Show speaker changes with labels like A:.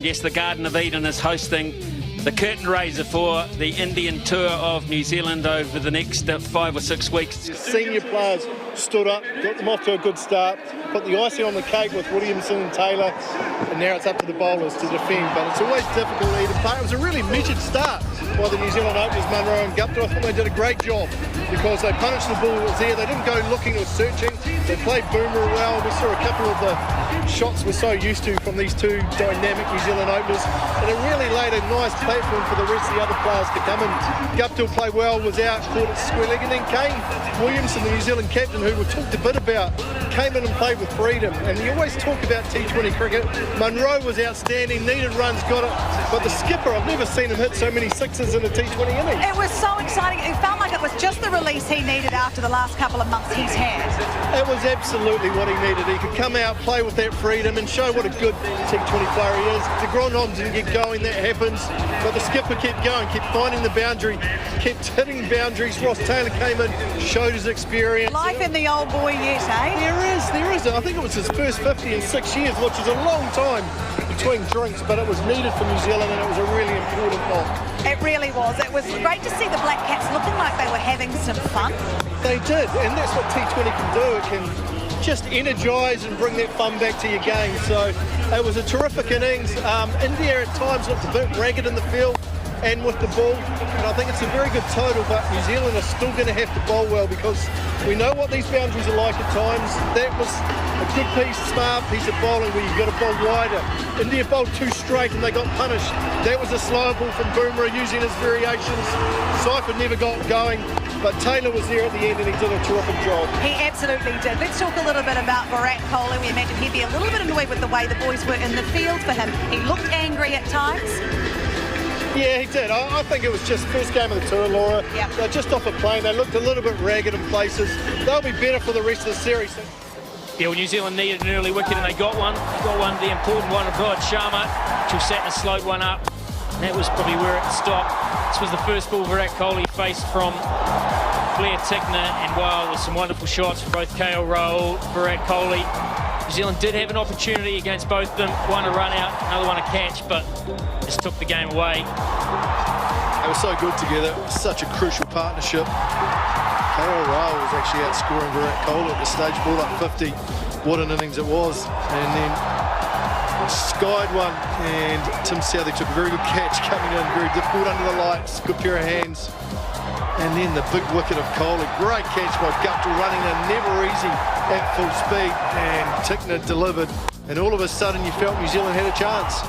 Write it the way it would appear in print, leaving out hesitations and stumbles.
A: Yes, the Garden of Eden is hosting the curtain raiser for the Indian tour of New Zealand over the next 5 or 6 weeks.
B: Senior players stood up, got them off to a good start, put the icing on the cake with Williamson and Taylor, and now it's up to the bowlers to defend. But it's always difficult to play. It was a really measured start by the New Zealand openers, Munro and Gupta. I thought they did a great job because they punished the ball that was there. They didn't go looking or searching. They played Boomer well. We saw a couple of the shots we're so used to from these two dynamic New Zealand openers, and it really laid a nice platform for the rest of the other players to come in. Gupta played well, was out, caught it square leg, and then Kane Williamson, the New Zealand captain, who we talked a bit about, came in and played with freedom. And you always talk about T20 cricket. Munro was outstanding, needed runs, got it, but the skipper, I've never seen him hit so many sixes in a T20 inning.
C: It was so exciting. It felt like it was just the release he needed after the last couple of months he's had.
B: It was absolutely what he needed. He could come out, play with that freedom and show what a good T20 player he is. The Grandhomme didn't get going, that happens, but the skipper kept going, kept finding the boundary, kept hitting boundaries. Ross Taylor came in, showed his experience.
C: Life in the old boy yet, eh?
B: There is. I think it was his first 50 in 6 years, which is a long time between drinks, but it was needed for New Zealand and it was a really important knock.
C: It really was. It was great to see the Black Caps looking like they were having some fun.
B: They did, and that's what T20 can do. It can just energise and bring that fun back to your game. So it was a terrific innings. India at times looked a bit ragged in the field and with the ball, and I think it's a very good total, but New Zealand are still going to have to bowl well because we know what these boundaries are like at times. That was a good piece, smart piece of bowling where you've got to bowl wider. India bowled too straight and they got punished. That was a slow ball from Boomer using his variations. Seifert never got going, but Taylor was there at the end and he did a terrific job.
C: He absolutely did. Let's talk a little bit about Virat Kohli. We imagine he'd be a little bit annoyed with the way the boys were in the field for him. He looked angry at times.
B: Yeah, he did. I think it was just first game of the tour, Laura.
C: Yep.
B: They're just off a plane. They looked a little bit ragged in places. They'll be better for the rest of the series.
A: Yeah, well, New Zealand needed an early wicket and they got one. The important one of Rohit Sharma, which sat and slowed one up. And that was probably where it stopped. This was the first ball Virat Kohli faced from Blair Tickner, and while there were some wonderful shots from both KL Rahul, Virat Kohli, New Zealand did have an opportunity against both of them. One a run out, another one a catch, but just took the game away.
B: They were so good together. It was such a crucial partnership. KL Rahul was actually outscoring Virat Kohli at the stage, ball up 50. What an innings it was. And then skied one, and Tim Southey took a very good catch coming in, very difficult under the lights, good pair of hands. And then the big wicket of Kohli, great catch by Gupta, running in, never easy at full speed, and Tickner delivered. And all of a sudden you felt New Zealand had a chance.